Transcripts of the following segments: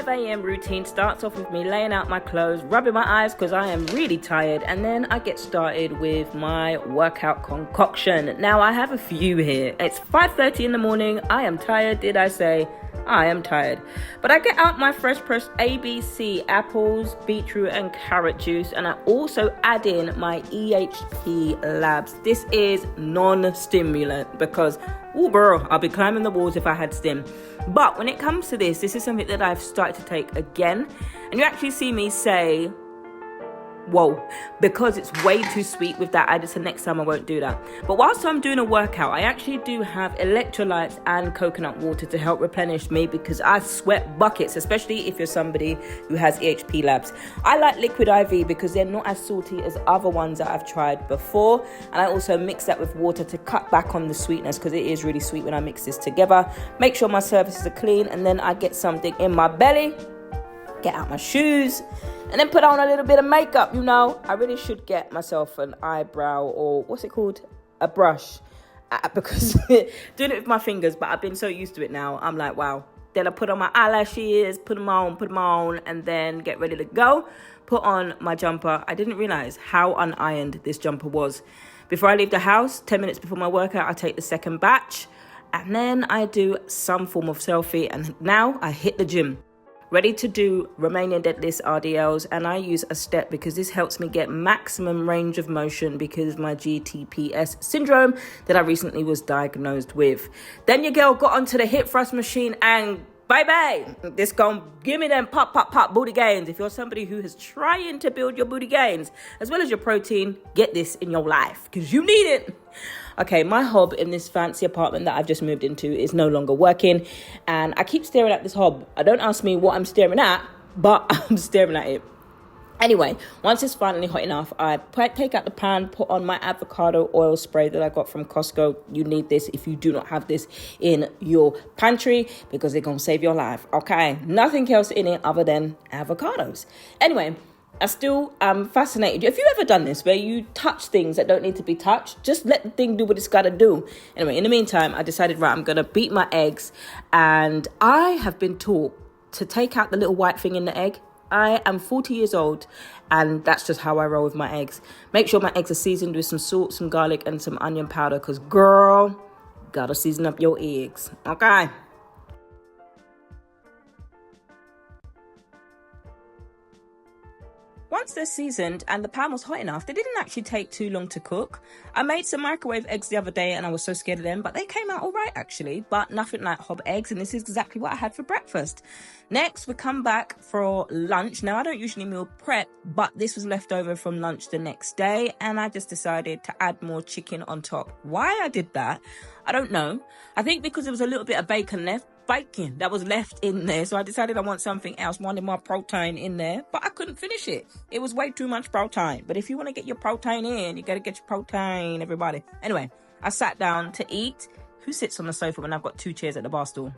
a.m. routine starts off with me laying out my clothes, rubbing my eyes because I am really tired, and then I get started with my workout concoction. Now, I have a few here. It's 5:30 in the morning. I am tired. Did I say I am tired? But I get out my fresh pressed ABC apples, beetroot and carrot juice, and I also add in my EHP labs. This is non-stimulant because, oh girl, I'll be climbing the walls if I had stim. But when it comes to this is something that I've started to take again, and you actually see me say, whoa, because it's way too sweet with that. I just said next time I won't do that. But whilst I'm doing a workout, I actually do have electrolytes and coconut water to help replenish me because I sweat buckets, especially if you're somebody who has EHP labs. I like liquid IV because they're not as salty as other ones that I've tried before. And I also mix that with water to cut back on the sweetness because it is really sweet when I mix this together. Make sure my surfaces are clean, and then I get something in my belly, get out my shoes, and then put on a little bit of makeup. You know, I really should get myself an eyebrow, or what's it called? A brush. Because doing it with my fingers, but I've been so used to it now. I'm like, wow. Then I put on my eyelashes, put them on, and then get ready to go. Put on my jumper. I didn't realize how unironed this jumper was. Before I leave the house, 10 minutes before my workout, I take the second batch. And then I do some form of selfie. And now I hit the gym. Ready to do Romanian deadlifts, RDLs, and I use a step because this helps me get maximum range of motion because of my GTPS syndrome that I recently was diagnosed with. Then your girl got onto the hip thrust machine and bye-bye. This gon' give me them pop booty gains. If you're somebody who is trying to build your booty gains as well as your protein, get this in your life because you need it. Okay, my hob in this fancy apartment that I've just moved into is no longer working, and I keep staring at this hob. Don't ask me what I'm staring at, but I'm staring at it. Anyway, once it's finally hot enough, I take out the pan, put on my avocado oil spray that I got from Costco. You need this if you do not have this in your pantry because it's going to save your life, okay? Nothing else in it other than avocados. Anyway, I still am fascinated. Have you ever done this where you touch things that don't need to be touched? Just let the thing do what it's got to do. Anyway, in the meantime, I decided, right, I'm going to beat my eggs. And I have been taught to take out the little white thing in the egg. I am 40 years old, and that's just how I roll with my eggs. Make sure my eggs are seasoned with some salt, some garlic, and some onion powder. Because, girl, gotta season up your eggs. Okay. Once they're seasoned and the pan was hot enough, they didn't actually take too long to cook. I made some microwave eggs the other day and I was so scared of them, but they came out all right actually, but nothing like hob eggs, and this is exactly what I had for breakfast. Next, we come back for lunch. Now, I don't usually meal prep, but this was left over from lunch the next day, and I just decided to add more chicken on top. Why I did that, I don't know. I think because there was a little bit of bacon that was left in there, so I decided I want something else, wanted more protein in there, but I couldn't finish it. It was way too much protein. But if you want to get your protein in, you got to get your protein, everybody. Anyway, I sat down to eat. Who sits on the sofa when I've got two chairs at the bar stool?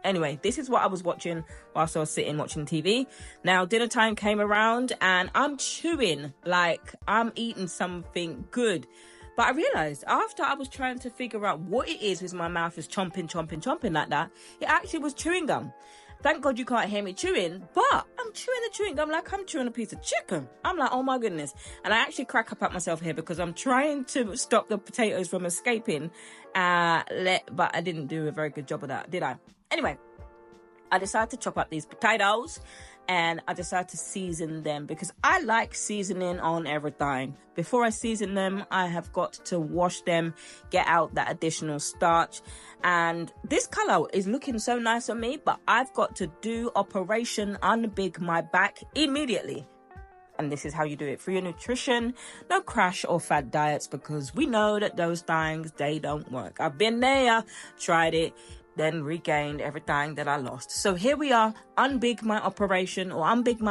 Anyway, this is what I was watching whilst I was sitting watching TV. Now, dinner time came around and I'm chewing like I'm eating something good. But I realised after I was trying to figure out what it is with my mouth is chomping like that, it actually was chewing gum. Thank God you can't hear me chewing, but I'm chewing the chewing gum like I'm chewing a piece of chicken. I'm like, oh my goodness. And I actually crack up at myself here because I'm trying to stop the potatoes from escaping. But I didn't do a very good job of that, did I? Anyway, I decided to chop up these potatoes and I decided to season them because I like seasoning on everything. Before I season them, I have got to wash them, get out that additional starch. And this color is looking so nice on me, but I've got to do Operation Unbig my back immediately. And this is how you do it. For your nutrition, no crash or fad diets because we know that those things, they don't work. I've been there, tried it, then regained everything that I lost. So here we are, unbig my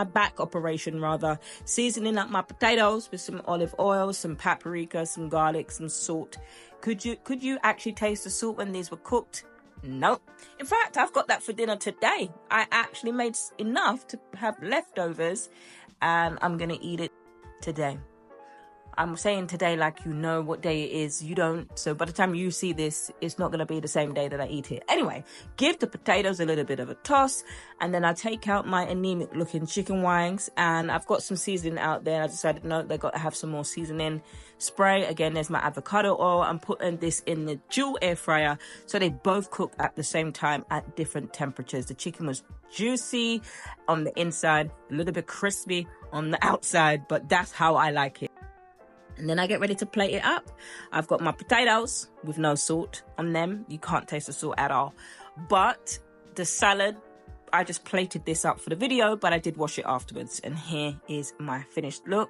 back operation rather, seasoning up my potatoes with some olive oil, some paprika, some garlic, some salt. Could you actually taste the salt when these were cooked? No. In fact, I've got that for dinner today. I actually made enough to have leftovers and I'm going to eat it today. I'm saying today like you know what day it is. You don't. So by the time you see this, it's not going to be the same day that I eat it. Anyway, give the potatoes a little bit of a toss. And then I take out my anemic looking chicken wings. And I've got some seasoning out there. I decided, no, they got to have some more seasoning spray. Again, there's my avocado oil. I'm putting this in the dual air fryer. So they both cook at the same time at different temperatures. The chicken was juicy on the inside, a little bit crispy on the outside. But that's how I like it. And then I get ready to plate it up. I've got my potatoes with no salt on them. You can't taste the salt at all. But the salad, I just plated this up for the video, but I did wash it afterwards. And here is my finished look.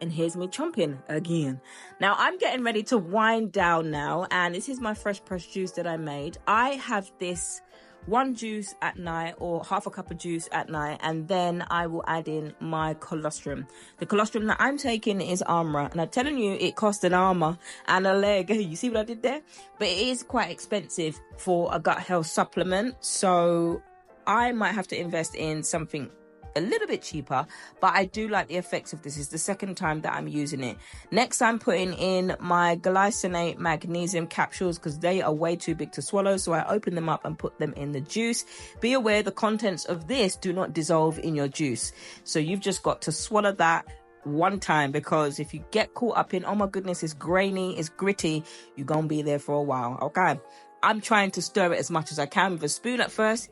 And here's me chomping again. Now I'm getting ready to wind down now. And this is my fresh pressed juice that I made. I have this one juice at night, or half a cup of juice at night, and then I will add in my colostrum. The colostrum that I'm taking is Armour, and I'm telling you, it cost an armor and a leg. You see what I did there? But it is quite expensive for a gut health supplement, so I might have to invest in something a little bit cheaper, but I do like the effects of this. It's the second time that I'm using it. Next, I'm putting in my glycinate magnesium capsules because they are way too big to swallow, so I open them up and put them in the juice. Be aware the contents of this do not dissolve in your juice, so you've just got to swallow that one time, because if you get caught up in, oh my goodness, it's grainy, it's gritty, you're gonna be there for a while. Okay, I'm trying to stir it as much as I can with a spoon at first.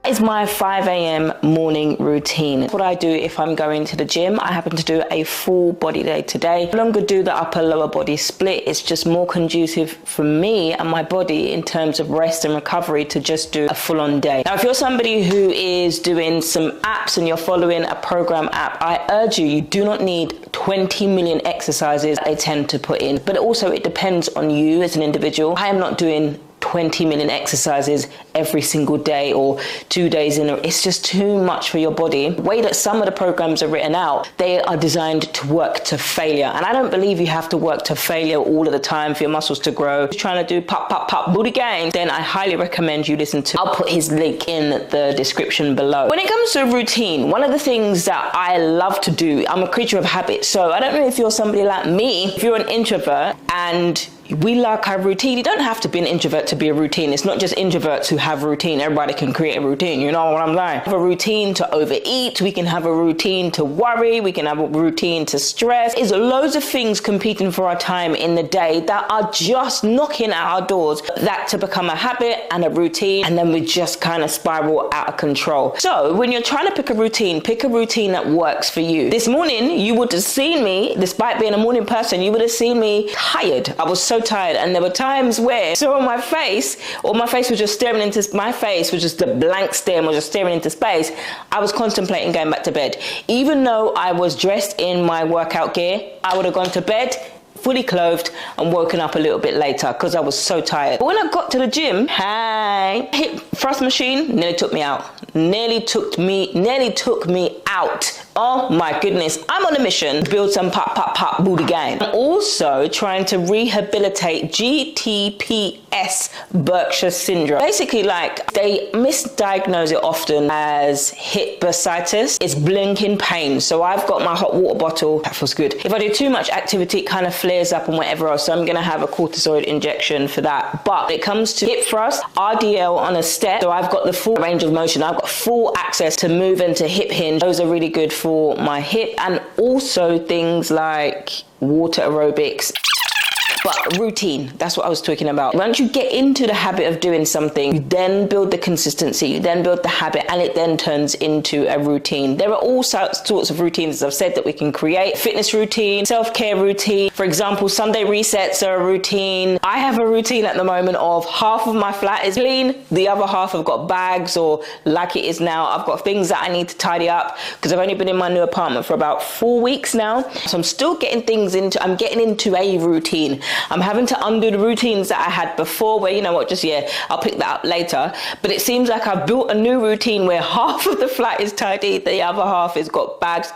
Is my 5 a.m. morning routine. What I do if I'm going to the gym, I happen to do a full body day today. I no longer do the upper lower body split. It's just more conducive for me and my body in terms of rest and recovery to just do a full-on day. Now, if you're somebody who is doing some apps and you're following a program app, I urge you do not need 20 million exercises they tend to put in. But also it depends on you as an individual. I am not doing 20 million exercises every single day or 2 days in a, it's just too much for your body. The way that some of the programs are written out, they are designed to work to failure, and I don't believe you have to work to failure all of the time for your muscles to grow. If you're trying to do pop booty gain, then I highly recommend you listen to, I'll put his link in the description below. When it comes to routine, one of the things that I love to do, I'm a creature of habit, so I don't know if you're somebody like me, if you're an introvert and we like our routine. You don't have to be an introvert to be a routine. It's not just introverts who have routine. Everybody can create a routine. You know what I'm saying? Have a routine to overeat. We can have a routine to worry. We can have a routine to stress. There's loads of things competing for our time in the day that are just knocking at our doors. That to become a habit and a routine, and then we just kind of spiral out of control. So when you're trying to pick a routine that works for you. This morning, you would have seen me, despite being a morning person, you would have seen me tired. I was so tired, and there were times where my face was just staring into, my face was just a blank stare and was just staring into space. I was contemplating going back to bed. Even though I was dressed in my workout gear, I would have gone to bed fully clothed and woken up a little bit later because I was so tired. But when I got to the gym, hit thrust machine, nearly took me out. Nearly took me out. Oh my goodness, I'm on a mission to build some pop booty gain. I'm also trying to rehabilitate GTPS Berkshire syndrome. Basically, like, they misdiagnose it often as hip bursitis. It's blinking pain. So I've got my hot water bottle. That feels good. If I do too much activity, it kind of flares up and whatever else. So I'm going to have a corticosteroid injection for that. But when it comes to hip thrust, RDL on a step. So I've got the full range of motion. I've got full access to move into hip hinge. Those are really good for my hip, and also things like water aerobics. But routine, that's what I was talking about. Once you get into the habit of doing something, you then build the consistency, you then build the habit, and it then turns into a routine. There are all sorts of routines, as I've said, that we can create. Fitness routine, self-care routine. For example, Sunday resets are a routine. I have a routine at the moment of half of my flat is clean, the other half I've got bags, or like it is now, I've got things that I need to tidy up because I've only been in my new apartment for about 4 weeks now. So I'm still getting things into, I'm getting into a routine. I'm having to undo the routines that I had before where, you know what, I'll pick that up later. But it seems like I've built a new routine where half of the flat is tidy, the other half has got bags.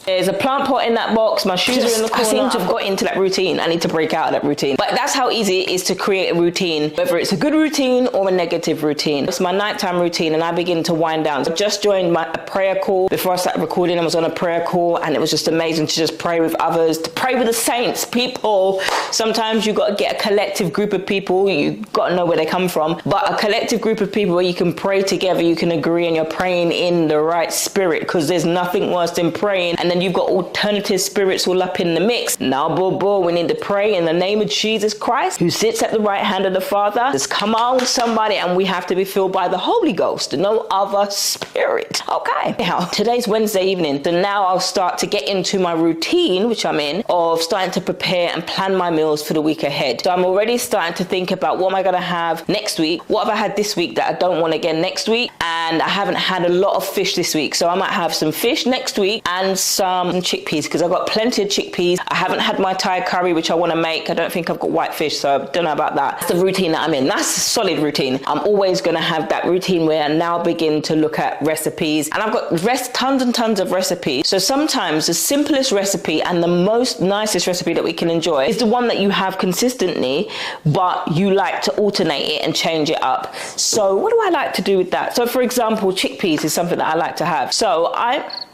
There's a plant pot in that box. My shoes are in the corner. I seem to have got into that routine. I need to break out of that routine. But that's how easy it is to create a routine, whether it's a good routine or a negative routine. It's my nighttime routine, and I begin to wind down. So I just joined a prayer call. Before I started recording, I was on a prayer call, and it was just amazing to just pray with others, to pray with the saints, people. Sometimes you got to get a collective group of people. You got to know where they come from. But a collective group of people where you can pray together, you can agree, and you're praying in the right spirit, because there's nothing worse than praying and then you've got alternative spirits all up in the mix. Now, we need to pray in the name of Jesus Christ, who sits at the right hand of the Father. Just come on, somebody, and we have to be filled by the Holy Ghost, no other spirit. Okay. Now, today's Wednesday evening, so now I'll start to get into my routine, which I'm in, of starting to prepare and plan my meals for the week ahead. So I'm already starting to think about what am I going to have next week? What have I had this week that I don't want again next week? And I haven't had a lot of fish this week, so I might have some fish next week and some chickpeas, because I've got plenty of chickpeas. I haven't had my Thai curry, which I want to make. I don't think I've got white fish, so I don't know about that. That's the routine that I'm in. That's a solid routine. I'm always going to have that routine where I now begin to look at recipes, and I've got tons and tons of recipes. So sometimes the simplest recipe and the most nicest recipe that we can enjoy is the one that you have consistently, but you like to alternate it and change it up. So what do I like to do with that? So for example, chickpeas is something that I like to have. So I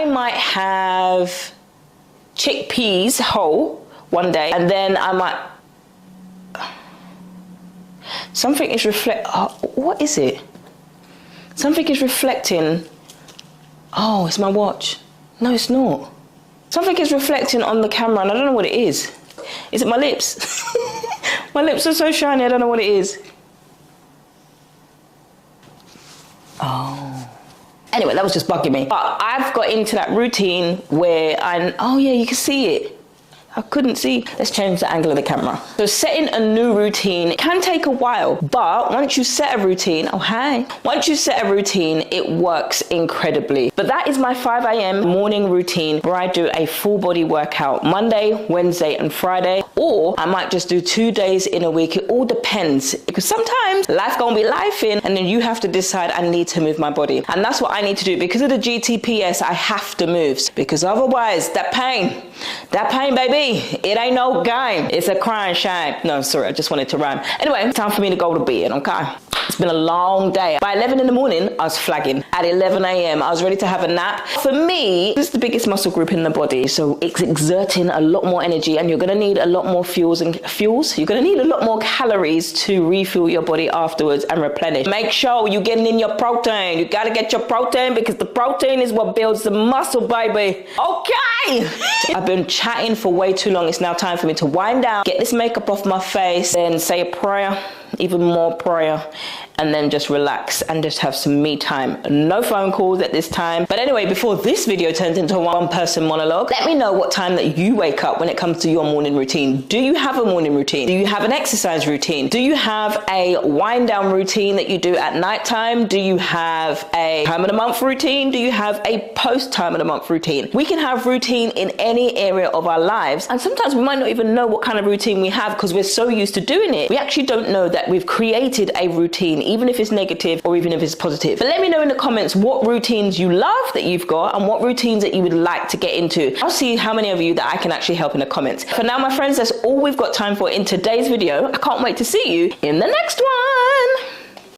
might have chickpeas whole one day, and then I might, something is what is it? Something is reflecting. Oh, it's my watch. No, it's not. Something is reflecting on the camera, and I don't know what it is. Is it my lips? My lips are so shiny, I don't know what it is. Oh. Anyway, that was just bugging me. But I've got into that routine where oh yeah, you can see it. I couldn't see. Let's change the angle of the camera. So setting a new routine can take a while, but once you set a routine, once you set a routine, it works incredibly. But that is my 5 a.m. morning routine, where I do a full body workout Monday, Wednesday, and Friday, or I might just do 2 days in a week. It all depends, because sometimes life gonna be lifing, and then you have to decide, I need to move my body. And that's what I need to do. Because of the GTPS, I have to move, because otherwise that pain, baby, it ain't no game. It's a crying shame. No, sorry, I just wanted to rhyme. Anyway, time for me to go to bed, okay? It's been a long day. By 11 in the morning, I was flagging. At 11 a.m., I was ready to have a nap. For me, this is the biggest muscle group in the body, so it's exerting a lot more energy, and you're gonna need a lot more fuels. You're gonna need a lot more calories to refuel your body afterwards and replenish. Make sure you're getting in your protein. You gotta get your protein, because the protein is what builds the muscle, baby. Okay! I've been chatting for way too long. It's now time for me to wind down, get this makeup off my face, then say a prayer, even more prayer, and then just relax and just have some me time. No phone calls at this time. But anyway, before this video turns into a one-person monologue, let me know what time that you wake up when it comes to your morning routine. Do you have a morning routine? Do you have an exercise routine? Do you have a wind down routine that you do at nighttime? Do you have a time of the month routine? Do you have a post time of the month routine? We can have routine in any area of our lives, and sometimes we might not even know what kind of routine we have, because we're so used to doing it. We actually don't know that we've created a routine, even if it's negative or even if it's positive. But let me know in the comments what routines you love that you've got, and what routines that you would like to get into. I'll see how many of you that I can actually help in the comments. For now, my friends, that's all we've got time for in today's video. I can't wait to see you in the next one.